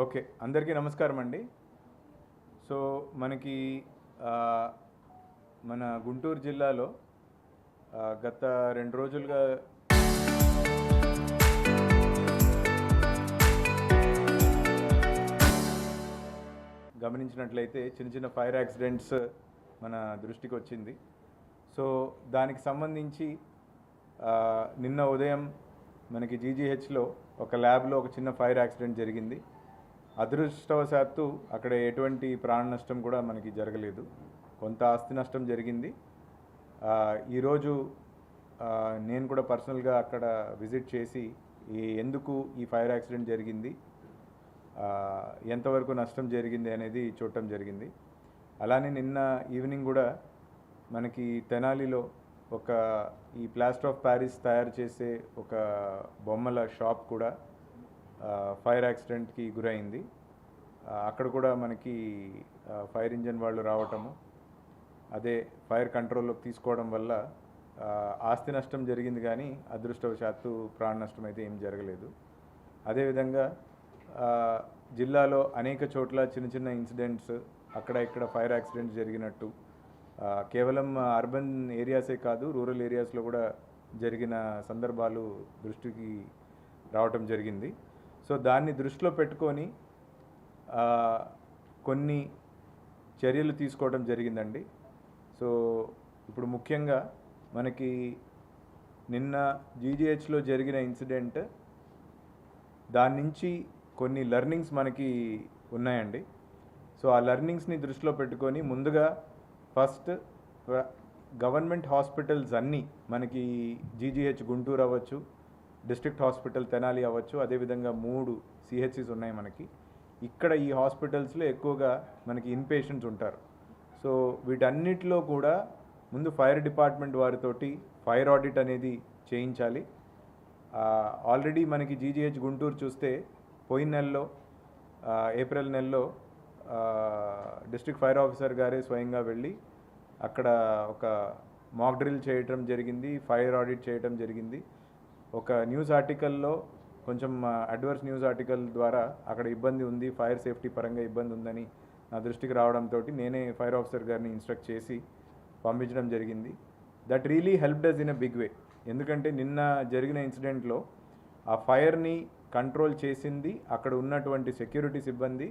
Okay, అందరికీ నమస్కారం అండి. సో మనకి మన గుంటూరు జిల్లాలో గత 2 రోజులుగా గమనించినట్లయితే చిన్న చిన్న ఫైర్ యాక్సిడెంట్స్ మన దృష్టికి వచ్చింది. సో దానికి సంబంధించి నిన్న ఉదయం మనకి జీజీహెచ్లో ఒక ల్యాబ్లో ఒక చిన్న ఫైర్ యాక్సిడెంట్ జరిగింది. అదృష్టవశాత్తు అక్కడ ఎటువంటి ప్రాణ నష్టం కూడా మనకి జరగలేదు. కొంత ఆస్తి నష్టం జరిగింది. ఈరోజు నేను కూడా పర్సనల్గా అక్కడ విజిట్ చేసి ఎందుకు ఈ ఫైర్ యాక్సిడెంట్ జరిగింది, ఎంతవరకు నష్టం జరిగింది అనేది చూడటం జరిగింది. అలానే నిన్న ఈవినింగ్ కూడా మనకి తెనాలిలో ఒక ఈ ప్లాస్టర్ ఆఫ్ ప్యారిస్ తయారు చేసే ఒక బొమ్మల షాప్ కూడా ఫైర్ యాక్సిడెంట్కి గురైంది. అక్కడ కూడా మనకి ఫైర్ ఇంజన్ వాళ్ళు రావటము, అదే ఫైర్ కంట్రోల్లోకి తీసుకోవడం వల్ల ఆస్తి నష్టం జరిగింది, కానీ అదృష్టవశాత్తు ప్రాణ నష్టం అయితే ఏం జరగలేదు. అదేవిధంగా జిల్లాలో అనేక చోట్ల చిన్న చిన్న ఇన్సిడెంట్స్ అక్కడ ఇక్కడ ఫైర్ యాక్సిడెంట్స్ జరిగినట్టు, కేవలం అర్బన్ ఏరియాసే కాదు, రూరల్ ఏరియాస్లో కూడా జరిగిన సందర్భాలు దృష్టికి రావటం జరిగింది. సో దాన్ని దృష్టిలో పెట్టుకొని కొన్ని చర్యలు తీసుకోవడం జరిగిందండి. సో ఇప్పుడు ముఖ్యంగా మనకి నిన్న జీజీహెచ్లో జరిగిన ఇన్సిడెంట్, దాని నుంచి కొన్ని లెర్నింగ్స్ మనకి ఉన్నాయండి. సో ఆ లెర్నింగ్స్ని దృష్టిలో పెట్టుకొని ముందుగా ఫస్ట్ గవర్నమెంట్ హాస్పిటల్స్ అన్నీ మనకి జీజీహెచ్ గుంటూరు అవ్వచ్చు, డిస్ట్రిక్ట్ హాస్పిటల్ తెనాలి అవ్వచ్చు, అదేవిధంగా 3 సిహెచ్సిస్ ఉన్నాయి మనకి. ఇక్కడ ఈ హాస్పిటల్స్లో ఎక్కువగా మనకి ఇన్పేషెంట్స్ ఉంటారు. సో వీటన్నిటిలో కూడా ముందు ఫైర్ డిపార్ట్మెంట్ వారితోటి ఫైర్ ఆడిట్ అనేది చేయించాలి. ఆల్రెడీ మనకి జీజీహెచ్ గుంటూరు చూస్తే పోయిన నెలలో ఏప్రిల్ నెలలో డిస్ట్రిక్ట్ ఫైర్ ఆఫీసర్ గారే స్వయంగా వెళ్ళి అక్కడ ఒక మాక్ డ్రిల్ చేయటం జరిగింది, ఫైర్ ఆడిట్ చేయటం జరిగింది. ఒక న్యూస్ ఆర్టికల్లో కొంచెం అడ్వర్స్ న్యూస్ ఆర్టికల్ ద్వారా అక్కడ ఇబ్బంది ఉంది, ఫైర్ సేఫ్టీ పరంగా ఇబ్బంది ఉందని నా దృష్టికి రావడంతో నేనే ఫైర్ ఆఫీసర్ గారిని ఇన్స్ట్రక్ట్ చేసి పంపించడం జరిగింది. That really helped us in a big way. ఎందుకంటే నిన్న జరిగిన ఇన్సిడెంట్లో ఆ ఫైర్ని కంట్రోల్ చేసింది అక్కడ ఉన్నటువంటి సెక్యూరిటీ సిబ్బంది.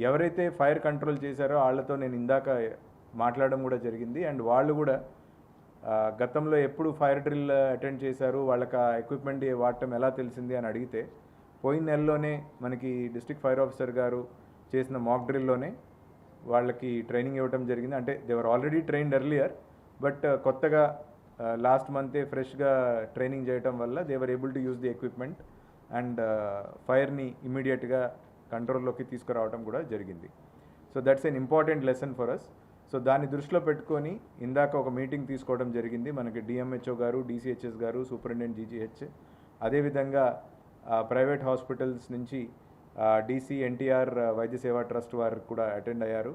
ఎవరైతే ఫైర్ కంట్రోల్ చేశారో వాళ్ళతో నేను ఇందాక మాట్లాడడం కూడా జరిగింది. అండ్ వాళ్ళు కూడా గతంలో ఎప్పుడు ఫైర్ డ్రిల్ అటెండ్ చేశారు, వాళ్ళకి ఆ ఎక్విప్మెంట్ వాడటం ఎలా తెలిసింది అని అడిగితే, పోయిన నెలలోనే మనకి డిస్ట్రిక్ట్ ఫైర్ ఆఫీసర్ గారు చేసిన మాక్ డ్రిల్లోనే వాళ్ళకి ట్రైనింగ్ ఇవ్వడం జరిగింది. అంటే they were already trained earlier, but కొత్తగా లాస్ట్ మంతే ఫ్రెష్గా ట్రైనింగ్ చేయటం వల్ల they were able to use the equipment and ఫైర్ని ఇమీడియట్గా కంట్రోల్లోకి తీసుకురావడం కూడా జరిగింది. So that's an important lesson for us. So దాన్ని దృష్టిలో పెట్టుకొని ఇందాక ఒక మీటింగ్ తీసుకోవడం జరిగింది. మనకి డిఎంహెచ్ఓ గారు, డిసిహెచ్ఎస్ గారు, సూపరింటెండెంట్ జీజీహెచ్, అదేవిధంగా ప్రైవేట్ హాస్పిటల్స్ నుంచి డీసీ ఎన్టీఆర్ వైద్య సేవా ట్రస్ట్ వారు కూడా అటెండ్ అయ్యారు.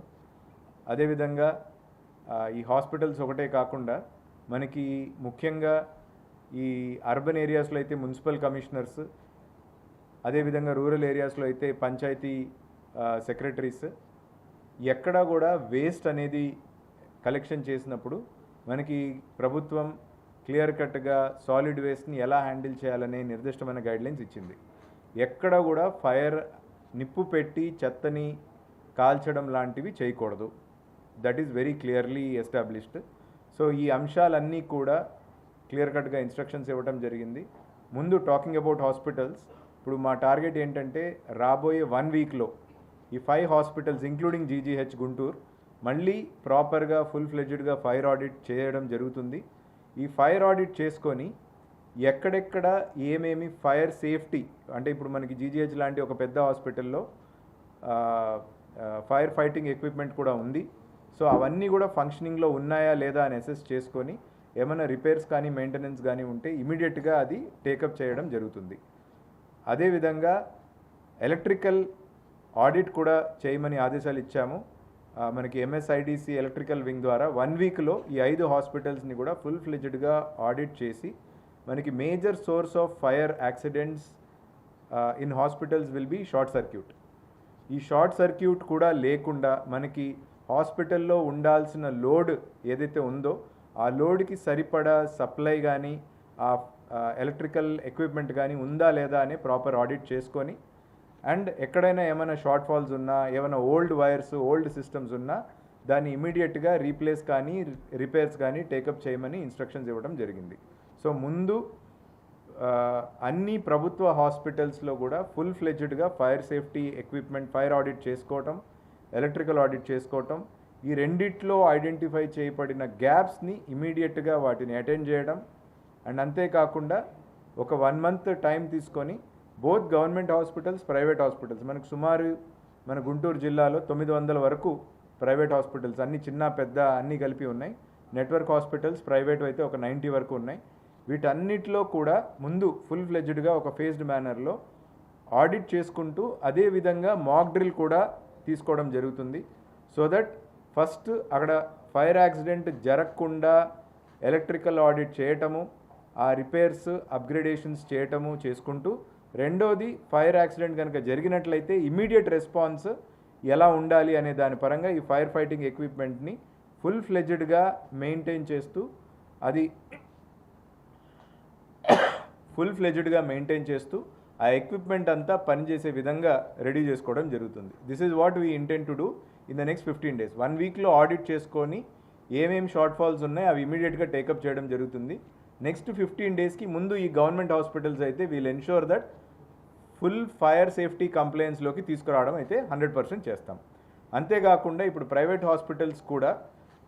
అదేవిధంగా ఈ హాస్పిటల్స్ ఒకటే కాకుండా మనకి ముఖ్యంగా ఈ అర్బన్ ఏరియాస్లో అయితే మున్సిపల్ కమిషనర్స్, అదేవిధంగా రూరల్ ఏరియాస్లో అయితే పంచాయతీ సెక్రటరీస్ ఎక్కడా కూడా వేస్ట్ అనేది కలెక్షన్ చేసినప్పుడు మనకి ప్రభుత్వం క్లియర్ కట్గా సాలిడ్ వేస్ట్ని ఎలా హ్యాండిల్ చేయాలనే నిర్దిష్టమైన గైడ్లైన్స్ ఇచ్చింది. ఎక్కడ కూడా ఫైర్ నిప్పు పెట్టి చెత్తని కాల్చడం లాంటివి చేయకూడదు. That is very clearly established. So ఈ అంశాలన్నీ కూడా క్లియర్ కట్గా ఇన్స్ట్రక్షన్స్ ఇవ్వడం జరిగింది. ముందు టాకింగ్ అబౌట్ హాస్పిటల్స్, ఇప్పుడు మా టార్గెట్ ఏంటంటే రాబోయే 1 వీక్లో ఈ 5 హాస్పిటల్స్ ఇంక్లూడింగ్ జీజీహెచ్ గుంటూరు మళ్ళీ ప్రాపర్గా ఫుల్ ఫ్లెడ్జ్డ్గా ఫైర్ ఆడిట్ చేయడం జరుగుతుంది. ఈ ఫైర్ ఆడిట్ చేసుకొని ఎక్కడెక్కడ ఏమేమి ఫైర్ సేఫ్టీ, అంటే ఇప్పుడు మనకి జీజీహెచ్ లాంటి ఒక పెద్ద హాస్పిటల్లో ఫైర్ ఫైటింగ్ ఎక్విప్మెంట్ కూడా ఉంది. సో అవన్నీ కూడా ఫంక్షనింగ్లో ఉన్నాయా లేదా అని అసెస్ చేసుకొని ఏమైనా రిపేర్స్ కానీ మెయింటెనెన్స్ కానీ ఉంటే ఇమీడియట్గా అది టేకప్ చేయడం జరుగుతుంది. అదేవిధంగా ఎలక్ట్రికల్ ఆడిట్ కూడా చేయమని ఆదేశాలు ఇచ్చాము. మనకి ఎంఎస్ఐడిసి ఎలక్ట్రికల్ వింగ్ ద్వారా 1 వీక్లో ఈ 5 హాస్పిటల్స్ని కూడా ఫుల్ ఫ్లెడ్జ్డ్గా ఆడిట్ చేసి మనకి major source of fire accidents in hospitals will be short circuit. ఈ షార్ట్ సర్క్యూట్ కూడా లేకుండా మనకి హాస్పిటల్లో ఉండాల్సిన లోడ్ ఏదైతే ఉందో ఆ లోడ్కి సరిపడా సప్లై కానీ ఆ ఎలక్ట్రికల్ ఎక్విప్మెంట్ కానీ ఉందా లేదా అని ప్రాపర్ ఆడిట్ చేసుకొని అండ్ ఎక్కడైనా ఏమైనా షార్ట్ ఫాల్స్ ఉన్నా ఏమైనా ఓల్డ్ వైర్స్ ఓల్డ్ సిస్టమ్స్ ఉన్నా దాన్ని ఇమీడియట్గా రీప్లేస్ కానీ రిపేర్స్ కానీ టేకప్ చేయమని ఇన్స్ట్రక్షన్స్ ఇవ్వడం జరిగింది. సో ముందు అన్ని ప్రభుత్వ హాస్పిటల్స్లో కూడా ఫుల్ ఫ్లెడ్జ్డ్గా fire safety equipment fire audit చేసుకోవటం, ఎలక్ట్రికల్ ఆడిట్ చేసుకోవటం, ఈ రెండిట్లో ఐడెంటిఫై చేయబడిన గ్యాప్స్ని ఇమీడియట్గా వాటిని అటెండ్ చేయడం అండ్ అంతేకాకుండా ఒక 1 month టైం తీసుకొని both government hospitals private hospitals మనకు సుమారు మన గుంటూరు జిల్లాలో 900 వరకు ప్రైవేట్ హాస్పిటల్స్ అన్ని చిన్న పెద్ద అన్నీ కలిపి ఉన్నాయి. నెట్వర్క్ హాస్పిటల్స్ ప్రైవేట్ అయితే ఒక 90 వరకు ఉన్నాయి. వీటన్నిటిలో కూడా ముందు ఫుల్ ఫ్లెడ్జ్డ్గా ఒక ఫేజ్డ్ మేనర్లో ఆడిట్ చేసుకుంటూ అదేవిధంగా మాక్ డ్రిల్ కూడా తీసుకోవడం జరుగుతుంది. సో దట్ ఫస్ట్ అక్కడ ఫైర్ యాక్సిడెంట్ జరగకుండా ఎలక్ట్రికల్ ఆడిట్ చేయటము, ఆ రిపేర్స్ అప్గ్రేడేషన్స్ చేయటము చేసుకుంటూ, రెండోది ఫైర్ యాక్సిడెంట్ కనుక జరిగినట్లయితే ఇమీడియట్ రెస్పాన్స్ ఎలా ఉండాలి అనే దాని పరంగా ఈ ఫైర్ ఫైటింగ్ ఎక్విప్మెంట్ని ఫుల్ ఫ్లెడ్జ్డ్గా మెయింటైన్ చేస్తూ ఆ ఎక్విప్మెంట్ అంతా పనిచేసే విధంగా రెడీ చేసుకోవడం జరుగుతుంది. This is what we intend to do in the next 15 days. 1 weekలో ఆడిట్ చేసుకొని ఏమేమి షార్ట్ ఫాల్స్ ఉన్నాయి అవి ఇమీడియట్గా టేకప్ చేయడం జరుగుతుంది. నెక్స్ట్ 15 daysకి ముందు ఈ గవర్నమెంట్ హాస్పిటల్స్ అయితే we'll ensure that full fire safety కంప్లైన్స్లోకి తీసుకురావడం అయితే 100% చేస్తాం. అంతేకాకుండా ఇప్పుడు ప్రైవేట్ హాస్పిటల్స్ కూడా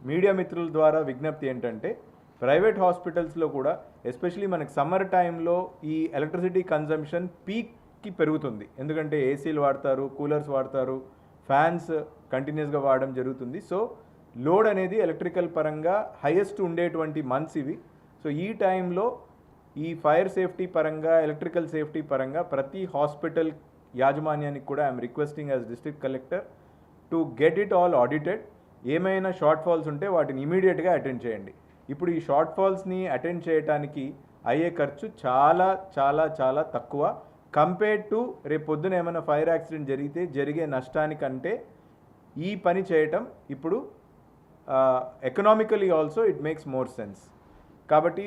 మీడియా మిత్రుల ద్వారా విజ్ఞప్తి ఏంటంటే ప్రైవేట్ హాస్పిటల్స్లో కూడా ఎస్పెషలీ మనకి సమ్మర్ టైంలో ఈ ఎలక్ట్రిసిటీ కన్జంప్షన్ పీక్కి పెరుగుతుంది. ఎందుకంటే ఏసీలు వాడతారు, కూలర్స్ వాడతారు, ఫ్యాన్స్ కంటిన్యూస్గా వాడడం జరుగుతుంది. సో లోడ్ అనేది ఎలక్ట్రికల్ పరంగా హైయెస్ట్ ఉండేటువంటి మంత్స్ ఇవి. సో ఈ టైంలో ఈ ఫైర్ సేఫ్టీ పరంగా ఎలక్ట్రికల్ సేఫ్టీ పరంగా ప్రతి హాస్పిటల్ యాజమాన్యానికి కూడా I'm requesting as district collector to get it all audited. ఏమైనా షార్ట్ ఫాల్స్ ఉంటే వాటిని ఇమీడియట్గా అటెండ్ చేయండి. ఇప్పుడు ఈ షార్ట్ ఫాల్స్ని అటెండ్ చేయడానికి అయ్యే ఖర్చు చాలా చాలా చాలా తక్కువ కంపేర్డ్ టు రేపు పొద్దున ఏమైనా ఫైర్ యాక్సిడెంట్ జరిగే నష్టానికంటే ఈ పని చేయటం ఇప్పుడు economically also it makes more sense. కాబట్టి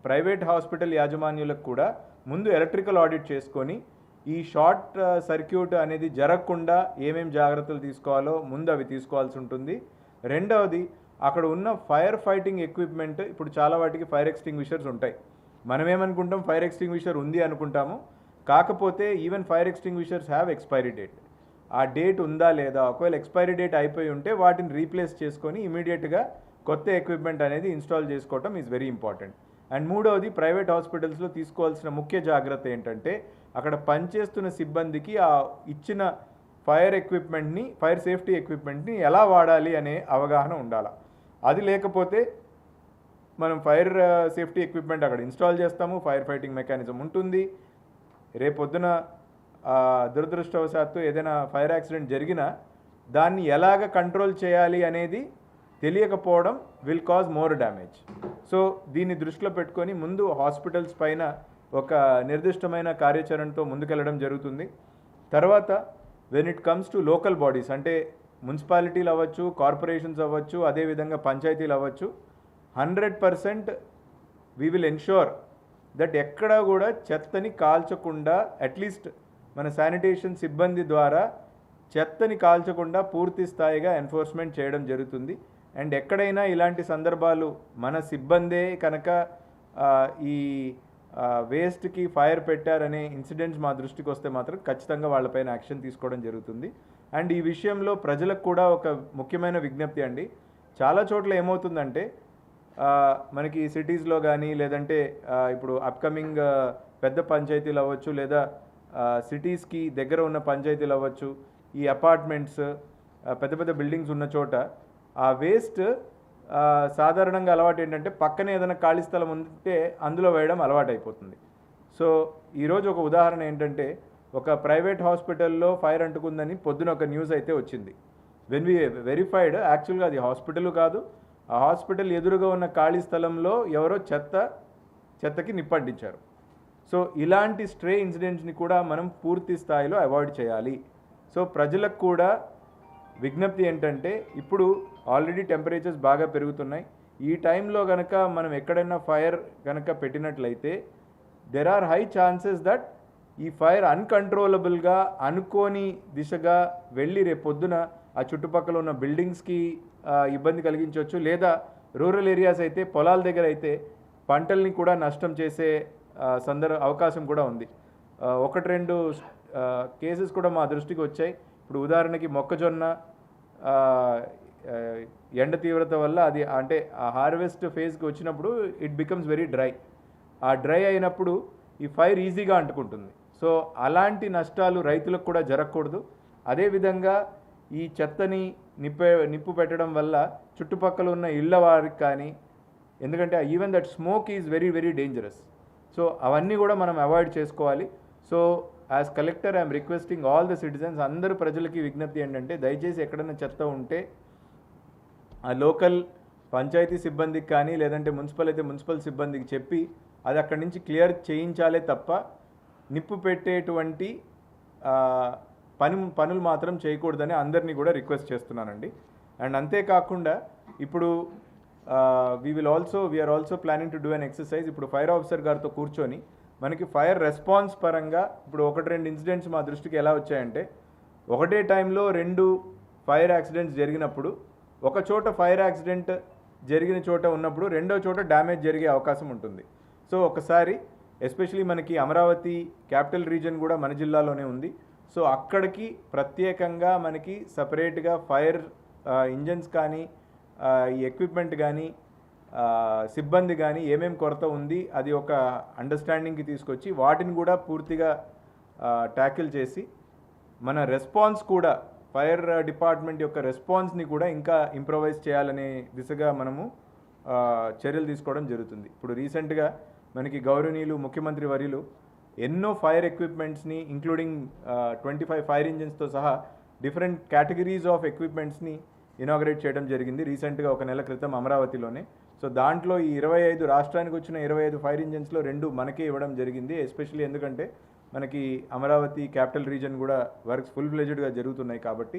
ప్రైవేట్ హాస్పిటల్ యాజమాన్యులకు కూడా ముందు ఎలక్ట్రికల్ ఆడిట్ చేసుకొని ఈ షార్ట్ సర్క్యూట్ అనేది జరగకుండా ఏమేమి జాగ్రత్తలు తీసుకోవాలో ముందు అవి తీసుకోవాల్సి ఉంటుంది. రెండవది అక్కడ ఉన్న ఫైర్ ఫైటింగ్ ఎక్విప్మెంట్ ఇప్పుడు చాలా వాటికి ఫైర్ ఎక్స్టింగ్విషర్స్ ఉంటాయి. మనం ఏమనుకుంటాం ఫైర్ ఎక్స్టింగ్విషర్ ఉంది అనుకుంటాము, కాకపోతే even fire extinguishers have expiry date. ఆ డేట్ ఉందా లేదా, ఒకవేళ ఎక్స్పైరీ డేట్ అయిపోయి ఉంటే వాటిని రీప్లేస్ చేసుకొని ఇమీడియట్గా కొత్త ఎక్విప్మెంట్ అనేది ఇన్స్టాల్ చేసుకోవటం ఈజ్ వెరీ ఇంపార్టెంట్. అండ్ మూడవది ప్రైవేట్ హాస్పిటల్స్లో తీసుకోవాల్సిన ముఖ్య జాగ్రత్త ఏంటంటే అక్కడ పనిచేస్తున్న సిబ్బందికి ఆ ఇచ్చిన ఫైర్ సేఫ్టీ ఎక్విప్మెంట్ని ఎలా వాడాలి అనే అవగాహన ఉండాలి. అది లేకపోతే మనం ఫైర్ సేఫ్టీ ఎక్విప్మెంట్ అక్కడ ఇన్స్టాల్ చేస్తాము, ఫైర్ ఫైటింగ్ మెకానిజం ఉంటుంది, రేపొద్దున దురదృష్టవశాత్తు ఏదైనా ఫైర్ యాక్సిడెంట్ జరిగినా దాన్ని ఎలాగ కంట్రోల్ చేయాలి అనేది తెలియకపోవడం will cause more damage. So దీన్ని దృష్టిలో పెట్టుకొని ముందు హాస్పిటల్స్ పైన ఒక నిర్దిష్టమైన కార్యాచరణతో ముందుకెళ్ళడం జరుగుతుంది. తర్వాత when it comes to local bodies అంటే మున్సిపాలిటీలు అవ్వచ్చు, కార్పొరేషన్స్ అవ్వచ్చు, అదేవిధంగా పంచాయతీలు అవ్వచ్చు, 100% వీ విల్ ఎన్ష్యూర్ దట్ ఎక్కడా కూడా చెత్తని కాల్చకుండా అట్లీస్ట్ మన శానిటేషన్ సిబ్బంది ద్వారా చెత్తని కాల్చకుండా పూర్తి స్థాయిగా ఎన్ఫోర్స్మెంట్ చేయడం జరుగుతుంది. అండ్ ఎక్కడైనా ఇలాంటి సందర్భాలు మన సిబ్బందే కనుక ఈ వేస్ట్కి ఫైర్ పెట్టారనే ఇన్సిడెంట్స్ మా దృష్టికి వస్తే మాత్రం ఖచ్చితంగా వాళ్ళపైన యాక్షన్ తీసుకోవడం జరుగుతుంది. అండ్ ఈ విషయంలో ప్రజలకు కూడా ఒక ముఖ్యమైన విజ్ఞప్తి అండి. చాలా చోట్ల ఏమవుతుందంటే మనకి సిటీస్లో కానీ లేదంటే ఇప్పుడు అప్కమింగ్ పెద్ద పంచాయతీలు అవ్వచ్చు, లేదా సిటీస్కి దగ్గర ఉన్న పంచాయతీలు అవ్వచ్చు, ఈ అపార్ట్మెంట్స్ పెద్ద పెద్ద బిల్డింగ్స్ ఉన్న చోట ఆ వేస్ట్ సాధారణంగా అలవాటు ఏంటంటే పక్కనే ఏదైనా ఖాళీ స్థలం ఉంటే అందులో వేయడం అలవాటు అయిపోతుంది. సో ఈరోజు ఒక ఉదాహరణ ఏంటంటే ఒక ప్రైవేట్ హాస్పిటల్లో ఫైర్ అంటుకుందని పొద్దున ఒక న్యూస్ అయితే వచ్చింది. వెన్ వి వెరిఫైడ్ యాక్చువల్గా అది హాస్పిటల్ కాదు, ఆ హాస్పిటల్ ఎదురుగా ఉన్న ఖాళీ స్థలంలో ఎవరో చెత్తకి నిప్పంటించారు. సో ఇలాంటి స్ట్రే ఇన్సిడెంట్స్ని కూడా మనం పూర్తి స్థాయిలో అవాయిడ్ చేయాలి. సో ప్రజలకు కూడా విజ్ఞప్తి ఏంటంటే, ఇప్పుడు ఆల్రెడీ టెంపరేచర్స్ బాగా పెరుగుతున్నాయి. ఈ టైంలో కనుక మనం ఎక్కడైనా ఫైర్ కనుక పెట్టినట్లయితే there are high chances that ఈ ఫైర్ అన్కంట్రోలబుల్గా అనుకోని దిశగా వెళ్ళి రేపొద్దున ఆ చుట్టుపక్కల ఉన్న బిల్డింగ్స్కి ఇబ్బంది కలిగించవచ్చు, లేదా రూరల్ ఏరియాస్ అయితే పొలాల దగ్గర అయితే పంటల్ని కూడా నష్టం చేసే అవకాశం కూడా ఉంది. ఒకటి రెండు కేసెస్ కూడా మా దృష్టికి వచ్చాయి. ఇప్పుడు ఉదాహరణకి మొక్కజొన్న ఎండ తీవ్రత వల్ల అది అంటే ఆ హార్వెస్ట్ ఫేజ్కి వచ్చినప్పుడు ఇట్ బికమ్స్ వెరీ డ్రై. ఆ డ్రై అయినప్పుడు ఈ ఫైర్ ఈజీగా అంటుకుంటుంది. సో అలాంటి నష్టాలు రైతులకు కూడా జరగకూడదు. అదేవిధంగా ఈ చెత్తని నిప్పు పెట్టడం వల్ల చుట్టుపక్కల ఉన్న ఇళ్ళ వారికి కానీ, ఎందుకంటే even that smoke is very very dangerous. So అవన్నీ కూడా మనం అవాయిడ్ చేసుకోవాలి. So as collector I'm requesting all the citizens, అందరూ ప్రజలకి విజ్ఞప్తి ఏంటంటే, దయచేసి ఎక్కడైనా చెత్త ఉంటే ఆ లోకల్ పంచాయతీ సిబ్బందికి కానీ, లేదంటే మున్సిపల్ అయితే మున్సిపల్ సిబ్బందికి చెప్పి అది అక్కడి నుంచి క్లియర్ చేయించాలే తప్ప నిప్పు పెట్టేటువంటి పనులు మాత్రం చేయకూడదని అందరినీ కూడా రిక్వెస్ట్ చేస్తున్నానండి. అండ్ అంతేకాకుండా ఇప్పుడు we're also planning to do an exercise. ఇప్పుడు ఫైర్ ఆఫీసర్ గారితో కూర్చొని మనకి ఫైర్ రెస్పాన్స్ పరంగా ఇప్పుడు 1-2 ఇన్సిడెంట్స్ మా దృష్టికి ఎలా వచ్చాయంటే, ఒకటే టైంలో 2 ఫైర్ యాక్సిడెంట్స్ జరిగినప్పుడు ఒక చోట ఫైర్ యాక్సిడెంట్ జరిగిన చోట ఉన్నప్పుడు రెండో చోట డ్యామేజ్ జరిగే అవకాశం ఉంటుంది. సో ఒకసారి ఎస్పెషలీ మనకి అమరావతి క్యాపిటల్ రీజన్ కూడా మన జిల్లాలోనే ఉంది. సో అక్కడికి ప్రత్యేకంగా మనకి సపరేట్గా ఫైర్ ఇంజన్స్ కానీ, ఈ ఎక్విప్మెంట్ కానీ, సిబ్బంది కానీ ఏమేమి కొరత ఉంది అది ఒక అండర్స్టాండింగ్కి తీసుకొచ్చి వాటిని కూడా పూర్తిగా ట్యాకిల్ చేసి మన రెస్పాన్స్ కూడా ఫైర్ డిపార్ట్మెంట్ యొక్క రెస్పాన్స్ని కూడా ఇంకా ఇంప్రొవైజ్ చేయాలనే దిశగా మనము చర్యలు తీసుకోవడం జరుగుతుంది. ఇప్పుడు రీసెంట్గా మనకి గౌరవనీయులు ముఖ్యమంత్రి వర్యులు ఎన్నో ఫైర్ ఎక్విప్మెంట్స్ని ఇంక్లూడింగ్ 25 ఫైర్ ఇంజిన్స్తో సహా డిఫరెంట్ కేటగిరీస్ ఆఫ్ ఎక్విప్మెంట్స్ని ఇనాగరేట్ చేయడం జరిగింది రీసెంట్గా 1 నెల క్రితం అమరావతిలోనే. సో దాంట్లో ఈ 25 రాష్ట్రానికి వచ్చిన 25 ఫైర్ ఇంజిన్స్లో 2 మనకే ఇవ్వడం జరిగింది. ఎస్పెషల్లీ ఎందుకంటే మనకి అమరావతి క్యాపిటల్ రీజన్ కూడా వర్క్స్ ఫుల్ ఫ్లెజ్డ్గా జరుగుతున్నాయి కాబట్టి,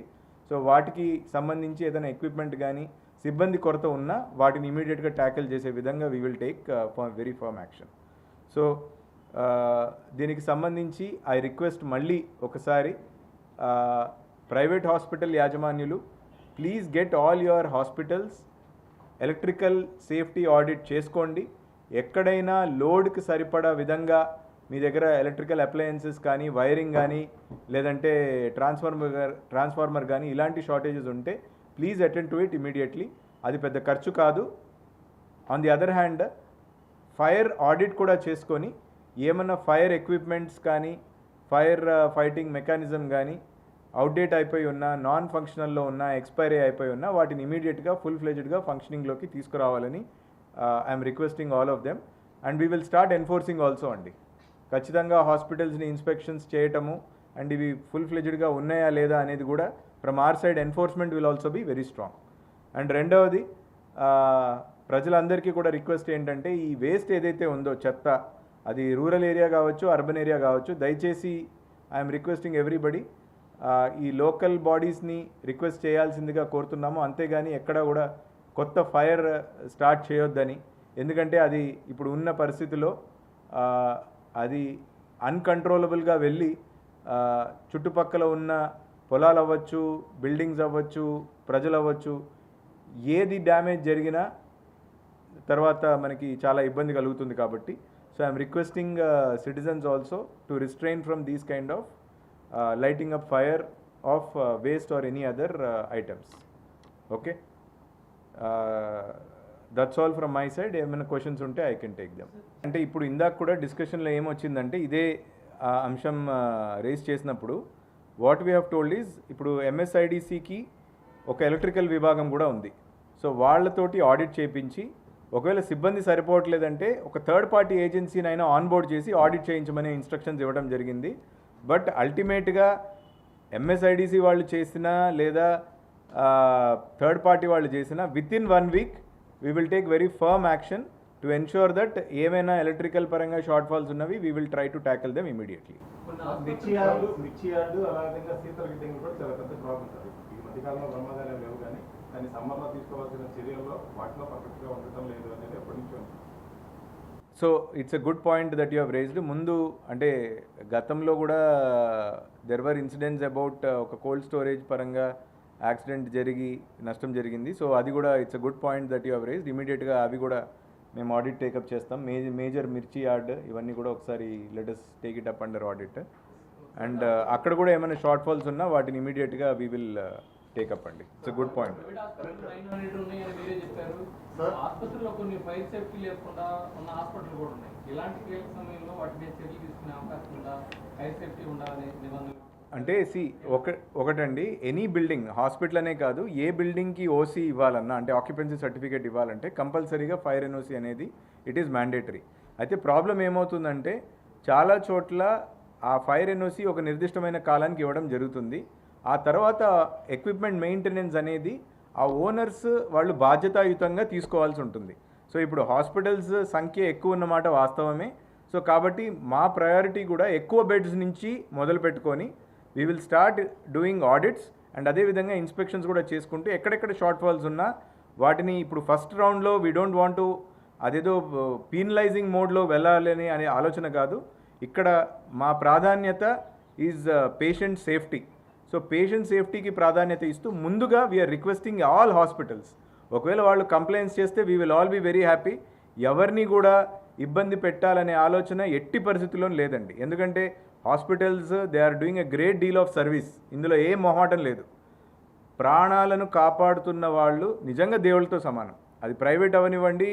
సో వాటికి సంబంధించి ఏదైనా ఎక్విప్మెంట్ కానీ సిబ్బంది కొరత ఉన్నా వాటిని ఇమీడియట్గా ట్యాకిల్ చేసే విధంగా we will take very firm action. So దీనికి సంబంధించి ఐ రిక్వెస్ట్ మళ్ళీ ఒకసారి ప్రైవేట్ హాస్పిటల్ యాజమాన్యులు, please get all your hospitals electrical safety audit చేసుకోండి. ఎక్కడైనా లోడ్కి సరిపడా విధంగా మీ దగ్గర ఎలక్ట్రికల్ అప్లయన్సెస్ కానీ, వైరింగ్ కానీ, లేదంటే ట్రాన్స్ఫార్మర్ కానీ ఇలాంటి షార్టేజెస్ ఉంటే please attend to it immediately. అది పెద్ద ఖర్చు కాదు. On the other hand fire audit కూడా చేసుకొని ఏమన్నా ఫైర్ ఎక్విప్మెంట్స్ కానీ, ఫైర్ ఫైటింగ్ మెకానిజం కానీ అవుట్డేట్ అయిపోయి ఉన్నా, నాన్ ఫంక్షనల్లో ఉన్నా, ఎక్స్పైరీ అయిపోయి ఉన్నా వాటిని ఇమీడియట్గా ఫుల్ ఫ్లెజ్డ్గా ఫంక్షనింగ్లోకి తీసుకురావాలని I'm requesting all of them. And we will start enforcing also అండి. ఖచ్చితంగా హాస్పిటల్స్ని ఇన్స్పెక్షన్స్ చేయటము అండ్ ఇవి ఫుల్ ఫ్లెజ్డ్గా ఉన్నాయా లేదా అనేది కూడా from our side enforcement will also be very strong. And రెండవది ప్రజలందరికీ కూడా రిక్వెస్ట్ ఏంటంటే, ఈ వేస్ట్ ఏదైతే ఉందో చెత్త, అది రూరల్ ఏరియా కావచ్చు, అర్బన్ ఏరియా కావచ్చు, దయచేసి ఐఎమ్ రిక్వెస్టింగ్ ఎవ్రీబడి ఈ లోకల్ బాడీస్ని రిక్వెస్ట్ చేయాల్సిందిగా కోరుతున్నాము. అంతేగాని ఎక్కడ కూడా కొత్త ఫైర్ స్టార్ట్ చేయొద్దని. ఎందుకంటే అది ఇప్పుడు ఉన్న పరిస్థితిలో అది అన్కంట్రోలబుల్గా వెళ్ళి చుట్టుపక్కల ఉన్న పొలాలు అవ్వచ్చు, బిల్డింగ్స్ అవ్వచ్చు, ప్రజలు అవ్వచ్చు, ఏది డ్యామేజ్ జరిగినా తర్వాత మనకి చాలా ఇబ్బంది కలుగుతుంది కాబట్టి, so I'm requesting citizens also to restrain from these kind of lighting up fire of waste or any other items. Okay, that's all from my side. ఏమైనా క్వశ్చన్స్ ఉంటే ఐ కెన్ టేక్ దెమ్. అంటే ఇప్పుడు ఇందాక కూడా డిస్కషన్లో ఏమొచ్చిందంటే, ఇదే అంశం race చేసినప్పుడు what we have told is, ఇప్పుడు ఎంఎస్ఐడిసికి ఒక ఎలక్ట్రికల్ విభాగం కూడా ఉంది. సో వాళ్ళతోటి ఆడిట్ చేయించి ఒకవేళ సిబ్బంది సరిపోవట్లేదంటే ఒక థర్డ్ పార్టీ ఏజెన్సీనైనా ఆన్బోర్డ్ చేసి ఆడిట్ చేయించమనే ఇన్స్ట్రక్షన్స్ ఇవ్వడం జరిగింది. బట్ అల్టిమేట్గా ఎంఎస్ఐడిసి వాళ్ళు చేసినా లేదా థర్డ్ పార్టీ వాళ్ళు చేసినా within 1 week we will take very firm action to ensure that ఏమైనా ఎలక్ట్రికల్ పరంగా షార్ట్ ఫాల్స్ ఉన్నవి we will try to tackle them immediately. మిర్చి యార్డు అలాగే శీతల గిడ్డంగి కూడా చాలా పెద్ద ప్రాబ్లం సార్. ఈ మధ్యకాలంలో ప్రమాదాలు లేవు కానీ దాన్ని సమ్మర్లో తీసుకోవాల్సిన చర్యల్లో వాటిలో పర్ఫెక్ట్గా ఉండటం లేదు అనేది ఎప్పటి నుంచో. So it's a good point that you have raised. ముందు అంటే గతంలో కూడా దెర్ వర్ ఇన్సిడెంట్స్ అబౌట్ ఒక కోల్డ్ స్టోరేజ్ పరంగా యాక్సిడెంట్ జరిగి నష్టం జరిగింది. సో అది కూడా it's a good point that you have raised. ఇమీడియట్గా అవి కూడా మేము ఆడిట్ టేకప్ చేస్తాం. మేజర్ మిర్చి యార్డ్ ఇవన్నీ కూడా ఒకసారి let us take it up under audit. And అక్కడ కూడా ఏమైనా షార్ట్ ఫాల్స్ ఉన్నా వాటిని ఇమీడియట్గా వీ విల్ టేకప్ అండి. It's a good point. ఆసుపత్రిలో కొన్ని ఫైర్ సేఫ్టీ లేకుండా ఉన్న హాస్పిటల్ కూడా ఉన్నాయి. ఇలాంటి కేసు సమయంలో వాటి మీద చర్యలు తీసుకునే అవకాశం ఉందా? ఫైర్ సేఫ్టీ ఉండాలనే నిబంధనలు అంటే ఒకటండి, ఎనీ బిల్డింగ్, హాస్పిటల్ అనే కాదు, ఏ బిల్డింగ్కి ఓసీ ఇవ్వాలన్నా అంటే ఆక్యుపెన్సీ సర్టిఫికేట్ ఇవ్వాలంటే కంపల్సరీగా ఫైర్ ఎన్ఓసీ అనేది ఇట్ ఈస్ మ్యాండేటరీ. అయితే ప్రాబ్లం ఏమవుతుందంటే చాలా చోట్ల ఆ ఫైర్ ఎన్ఓసీ ఒక నిర్దిష్టమైన కాలానికి ఇవ్వడం జరుగుతుంది. ఆ తర్వాత ఎక్విప్మెంట్ మెయింటెనెన్స్ అనేది ఆ ఓనర్స్ వాళ్ళు బాధ్యతాయుతంగా తీసుకోవాల్సి ఉంటుంది. సో ఇప్పుడు హాస్పిటల్స్ సంఖ్య ఎక్కువ ఉన్నమాట వాస్తవమే. సో కాబట్టి మా ప్రయారిటీ కూడా ఎక్కువ బెడ్స్ నుంచి మొదలు పెట్టుకొని we will start doing audits and అదేవిధంగా ఇన్స్పెక్షన్స్ కూడా చేసుకుంటూ ఎక్కడెక్కడ షార్ట్ ఫాల్స్ ఉన్నా వాటిని ఇప్పుడు ఫస్ట్ రౌండ్లో వీ డోంట్ వాంట్ టు అదేదో పీనలైజింగ్ మోడ్లో వెళ్ళాలని అనే ఆలోచన కాదు. ఇక్కడ మా ప్రాధాన్యత is patient safety. So patient సేఫ్టీకి ప్రాధాన్యత ఇస్తూ ముందుగా వీఆర్ రిక్వెస్టింగ్ ఆల్ హాస్పిటల్స్, ఒకవేళ వాళ్ళు కంప్లైంట్స్ చేస్తే we will all be very happy. ఎవరిని కూడా ఇబ్బంది పెట్టాలనే ఆలోచన ఎట్టి పరిస్థితుల్లో లేదండి. ఎందుకంటే hospitals they are doing a great deal of service. ఇందులో ఏం మొహాటం లేదు. ప్రాణాలను కాపాడుతున్న వాళ్ళు నిజంగా దేవుళ్ళతో సమానం. అది ప్రైవేట్ అవనివ్వండి,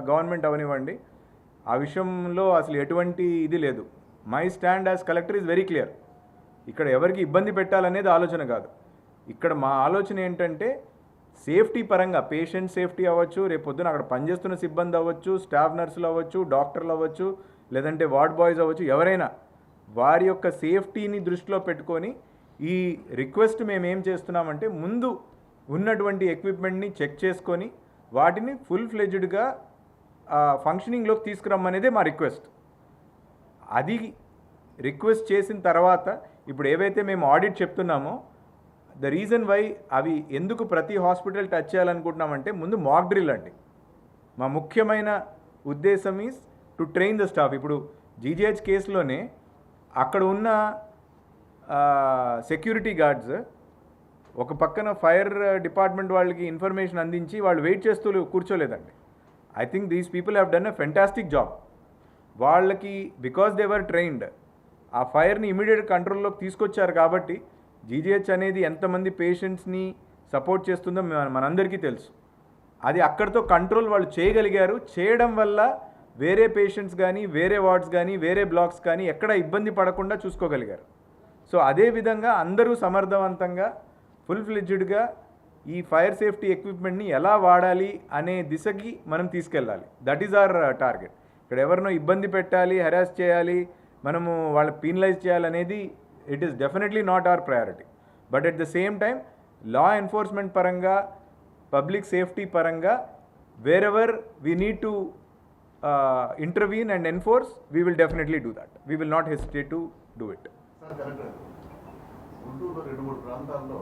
గవర్నమెంట్ అవనివ్వండి, ఆ విషయంలో అసలు ఎటువంటి ఇది లేదు. My stand as collector is very clear. ఇక్కడ ఎవరికి ఇబ్బంది పెట్టాలనేది ఆలోచన కాదు. ఇక్కడ మా ఆలోచన ఏంటంటే సేఫ్టీ పరంగా పేషెంట్ సేఫ్టీ అవ్వచ్చు, రేపు పొద్దున అక్కడ పనిచేస్తున్న సిబ్బంది అవ్వచ్చు, స్టాఫ్ నర్సులు అవ్వచ్చు, డాక్టర్లు అవ్వచ్చు, లేదంటే వార్డ్ బాయ్స్ అవ్వచ్చు, ఎవరైనా వారి యొక్క సేఫ్టీని దృష్టిలో పెట్టుకొని ఈ రిక్వెస్ట్ మేము ఏం చేస్తున్నామంటే ముందు ఉన్నటువంటి ఎక్విప్మెంట్ని చెక్ చేసుకొని వాటిని ఫుల్ ఫ్లెడ్జ్డ్గా ఫంక్షనింగ్లోకి తీసుకురమ్మనేదే మా రిక్వెస్ట్. అది రిక్వెస్ట్ చేసిన తర్వాత ఇప్పుడు ఏవైతే మేము ఆడిట్ చెప్తున్నామో ద రీజన్ వై అవి ఎందుకు ప్రతి హాస్పిటల్ టచ్ చేయాలనుకుంటున్నామంటే ముందు మాక్ డ్రిల్ అండి. మా ముఖ్యమైన ఉద్దేశం is to train the staff. ఇప్పుడు జీజీహెచ్ కేసులోనే అక్కడ ఉన్న సెక్యూరిటీ గార్డ్స్ ఒక పక్కన ఫైర్ డిపార్ట్మెంట్ వాళ్ళకి ఇన్ఫర్మేషన్ అందించి వాళ్ళు వెయిట్ చేస్తూ కూర్చోలేదండి. I think these people have done a fantastic job. వాళ్ళకి బికాస్ దే వర్ ట్రైన్డ్ ఆ ఫైర్ని ఇమీడియట్ కంట్రోల్లోకి తీసుకొచ్చారు. కాబట్టి జీజీహెచ్ అనేది ఎంతమంది పేషెంట్స్ని సపోర్ట్ చేస్తుందో మనందరికీ తెలుసు. అది అక్కడితో కంట్రోల్ వాళ్ళు చేయగలిగారు. చేయడం వల్ల వేరే పేషెంట్స్ కానీ, వేరే వార్డ్స్ కానీ, వేరే బ్లాక్స్ కానీ ఎక్కడ ఇబ్బంది పడకుండా చూసుకోగలిగారు. సో అదేవిధంగా అందరూ సమర్థవంతంగా ఫుల్ ఫ్లెడ్జ్డ్గా ఈ ఫైర్ సేఫ్టీ ఎక్విప్మెంట్ని ఎలా వాడాలి అనే దిశకి మనం తీసుకెళ్ళాలి. That is our target. ఇక్కడ ఎవరినో ఇబ్బంది పెట్టాలి, హెరాస్ చేయాలి, మనము వాళ్ళ పీనలైజ్ చేయాలనేది it is definitely not our priority. But at the same time law enforcement పరంగా, పబ్లిక్ సేఫ్టీ పరంగా wherever we need to intervene and enforce, we will definitely do that. We will not hesitate to do it. గుంటూరులో 2-3 ప్రాంతాల్లో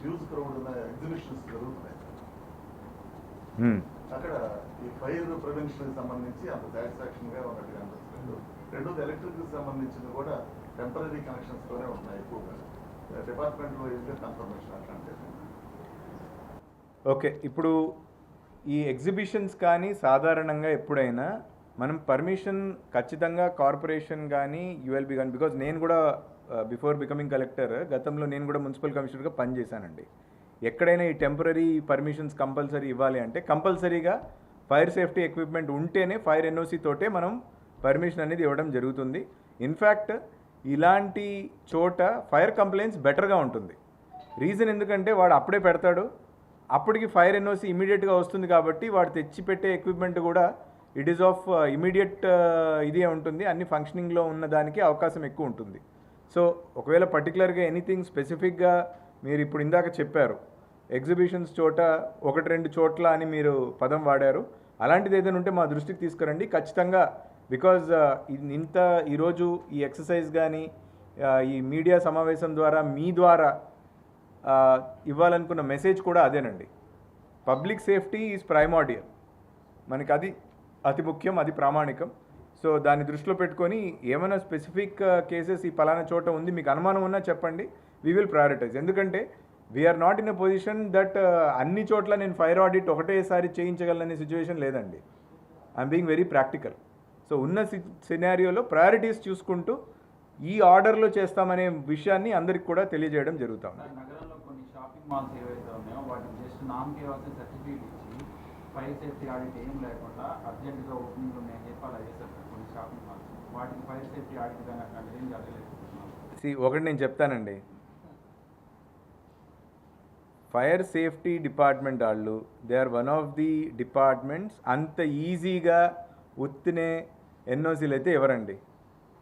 huge crowd ఉన్న exhibitions జరుగుతున్నాయి. అక్కడ ఈ fire prevention సంబంధించి అంత సాటిస్ఫాక్షన్గా ఉన్నట్టుగా అనిపిస్తుంది. రెండోది ఎలక్ట్రిక్ సంబంధించింది కూడా టెంపరీ కనెక్షన్స్తోనే ఉన్నాయి ఎక్కువగా. డిపార్ట్మెంట్లో ఏంటంటే కన్ఫర్మేషన్ అట్లాంటి. ఓకే, ఇప్పుడు ఈ ఎగ్జిబిషన్స్ కానీ సాధారణంగా ఎప్పుడైనా మనం పర్మిషన్ ఖచ్చితంగా కార్పొరేషన్ కానీ యూఎల్బి కానీ, బికాజ్ నేను కూడా బిఫోర్ బికమింగ్ కలెక్టర్ గతంలో నేను కూడా మున్సిపల్ కమిషనర్గా పనిచేశానండి. ఎక్కడైనా ఈ టెంపరీ పర్మిషన్స్ కంపల్సరీ ఇవ్వాలి అంటే కంపల్సరీగా ఫైర్ సేఫ్టీ ఎక్విప్మెంట్ ఉంటేనే ఫైర్ ఎన్ఓసి తోటే మనం పర్మిషన్ అనేది ఇవ్వడం జరుగుతుంది. ఇన్ఫ్యాక్ట్ ఇలాంటి చోట ఫైర్ కంప్లైంట్స్ బెటర్గా ఉంటుంది. రీజన్ ఎందుకంటే వాడు అప్పుడే పెడతాడు, అప్పటికి ఫైర్ ఎన్ఓసి ఇమీడియట్గా వస్తుంది. కాబట్టి వాడు తెచ్చిపెట్టే ఎక్విప్మెంట్ కూడా ఇట్ ఈస్ ఆఫ్ ఇమీడియట్ ఇదే ఉంటుంది. అన్ని ఫంక్షనింగ్లో ఉన్న దానికి అవకాశం ఎక్కువ ఉంటుంది. సో ఒకవేళ పర్టికులర్గా ఎనీథింగ్ స్పెసిఫిక్గా మీరు ఇప్పుడు ఇందాక చెప్పారు ఎగ్జిబిషన్స్ చోట 1-2 చోట్ల అని మీరు పదం వాడారు. అలాంటిది ఏదైనా ఉంటే మా దృష్టికి తీసుకురండి ఖచ్చితంగా. బికాజ్ ఈరోజు ఈ ఎక్సర్సైజ్ కానీ ఈ మీడియా సమావేశం ద్వారా మీ ద్వారా ఇవ్వాలనుకున్న మెసేజ్ కూడా అదేనండి. పబ్లిక్ సేఫ్టీ ఈజ్ ప్రైమార్డియల్, మనకి అది అతి ముఖ్యం, అది ప్రామాణికం. సో దాన్ని దృష్టిలో పెట్టుకొని ఏమైనా స్పెసిఫిక్ కేసెస్ ఈ పలానా చోట ఉంది మీకు అనుమానం ఉన్నా చెప్పండి, వీ విల్ ప్రయారిటైజ్. ఎందుకంటే we're not in a position that అన్ని చోట్ల నేను ఫైర్ ఆడిట్ ఒకటేసారి చేయించగలననే సిచ్యువేషన్ లేదండి. I'm being very practical. So ఉన్న సినారియోలో ప్రయారిటీస్ చూసుకుంటూ ఈ ఆర్డర్లో చేస్తామనే విషయాన్ని అందరికి కూడా తెలియజేయడం జరుగుతాం. నగరంలో కొన్ని షాపింగ్ మాల్స్ ఏవైతే ఉన్నాయో వాటికి జస్ట్ నామకే వచ్చే సర్టిఫికేట్ ఇచ్చి ఫైర్ సేఫ్టీ ఆడిట్ ఏం లేకుండా అర్జెంటుగా ఓపెనింగ్ ఉన్నాయని చెప్పి అలా చేస్తారు కొన్ని షాపింగ్ మాల్స్. వాటికి ఫైర్ సేఫ్టీ ఆడిట్ కానీ అట్లాంటిది ఏం జరగలేదు. ఒకటి నేను చెప్తానండి, ఫైర్ సేఫ్టీ డిపార్ట్మెంట్ వాళ్ళు they are one of the departments అంత ఈజీగా ఉత్తినే ఎన్ఓసీలు అయితే ఎవరండి.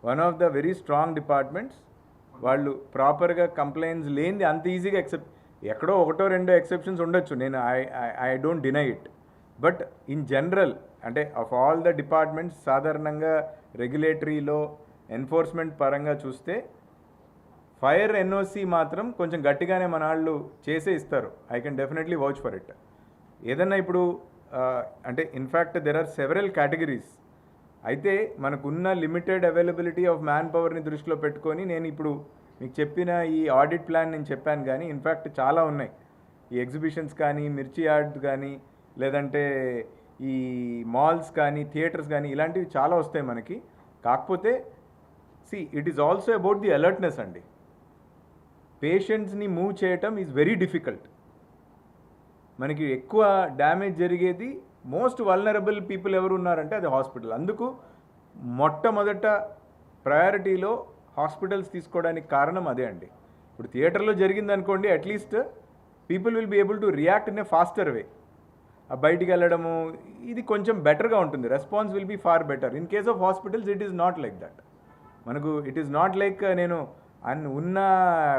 One of the very strong departments. వాళ్ళు ప్రాపర్గా కంప్లైంట్స్ లేనిది అంత ఈజీగా ఎక్కడో ఒకటో రెండో ఎక్సెప్షన్స్ ఉండొచ్చు, నేను I don't deny it. But in general అంటే ఆఫ్ ఆల్ ద డిపార్ట్మెంట్స్ సాధారణంగా రెగ్యులేటరీలో ఎన్ఫోర్స్మెంట్ పరంగా చూస్తే ఫైర్ ఎన్ఓసి మాత్రం కొంచెం గట్టిగానే మన వాళ్ళు చేసే ఇస్తారు. I can definitely vouch for it. ఏదన్నా ఇప్పుడు అంటే in fact there are several categories. అయితే మనకున్న లిమిటెడ్ అవైలబిలిటీ ఆఫ్ మ్యాన్ పవర్ని దృష్టిలో పెట్టుకొని నేను ఇప్పుడు మీకు చెప్పిన ఈ ఆడిట్ ప్లాన్ నేను చెప్పాను, కానీ ఇన్ఫ్యాక్ట్ చాలా ఉన్నాయి. ఈ ఎగ్జిబిషన్స్ కానీ, మిర్చి యార్డ్స్ కానీ, లేదంటే ఈ మాల్స్ కానీ, థియేటర్స్ కానీ, ఇలాంటివి చాలా వస్తాయి మనకి. కాకపోతే it is also about the alertness అండి. పేషెంట్స్ని మూవ్ చేయటం ఈజ్ వెరీ డిఫికల్ట్. మనకి ఎక్కువ డ్యామేజ్ జరిగేది మోస్ట్ వల్నరబుల్ పీపుల్ ఎవరు ఉన్నారంటే అది హాస్పిటల్. అందుకు మొట్టమొదట ప్రయారిటీలో హాస్పిటల్స్ తీసుకోవడానికి కారణం అదే అండి. ఇప్పుడు థియేటర్లో జరిగింది అనుకోండి, at least people will be able to react in a faster way. బయటికి వెళ్ళడము ఇది కొంచెం బెటర్గా ఉంటుంది, response will be far better. In case of hospitals it is not like that. మనకు ఇట్ ఈస్ నాట్ లైక్ నేను ఉన్న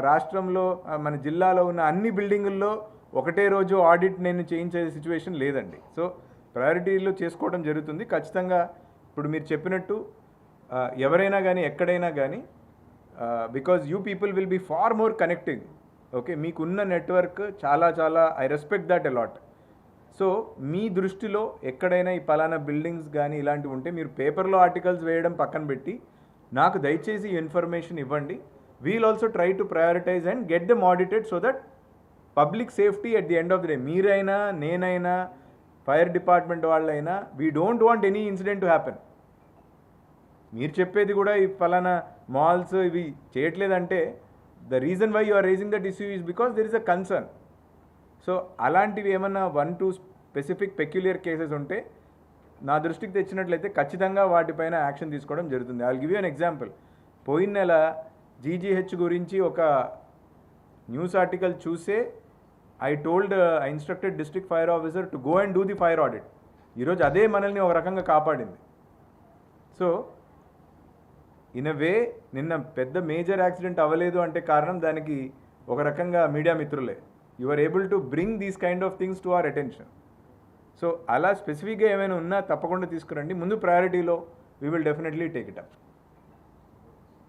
రాష్ట్రంలో మన జిల్లాలో ఉన్న అన్ని బిల్డింగుల్లో ఒకటే రోజు ఆడిట్ నేను చేయించే సిచ్యువేషన్ లేదండి. సో ప్రయారిటీలో చేసుకోవడం జరుగుతుంది ఖచ్చితంగా. ఇప్పుడు మీరు చెప్పినట్టు ఎవరైనా కానీ ఎక్కడైనా కానీ because you people will be far more connecting. Okay, మీకున్న నెట్వర్క్ చాలా చాలా I respect that a lot. So మీ దృష్టిలో ఎక్కడైనా ఈ పలానా బిల్డింగ్స్ కానీ ఇలాంటివి ఉంటే మీరు పేపర్లో ఆర్టికల్స్ వేయడం పక్కన పెట్టి నాకు దయచేసి ఇన్ఫర్మేషన్ ఇవ్వండి. We'll also try to prioritize and get them audited so that public safety at the end of the day, మీరైనా నేనైనా ఫైర్ డిపార్ట్మెంట్ వాళ్ళైనా we don't want any incident to happen. మీరు చెప్పేది కూడా ఈ ఫలానా మాల్స్ ఇవి చేయట్లేదంటే the reason why you are raising that issue is because there is a concern. So అలాంటివి ఏమన్నా 1-2 స్పెసిఫిక్ పెక్యులియర్ కేసెస్ ఉంటే నా దృష్టికి తెచ్చినట్లయితే ఖచ్చితంగా వాటిపైన యాక్షన్ తీసుకోవడం జరుగుతుంది. I will give you an example. పోయిన నెల జీజీహెచ్ గురించి ఒక న్యూస్ ఆర్టికల్ చూసే I instructed district fire officer to go and do the fire audit. ఈరోజు అదే మనల్ని ఒక రకంగా కాపాడింది. సో ఇన్ అ వే నిన్న పెద్ద మేజర్ యాక్సిడెంట్ అవ్వలేదు అంటే కారణం దానికి ఒక రకంగా మీడియా మిత్రులే. You are able to bring these kind of things to our attention. So అలా స్పెసిఫిక్గా ఏమైనా ఉన్నా తప్పకుండా తీసుకురండి. ముందు ప్రయారిటీలో we will definitely take it up.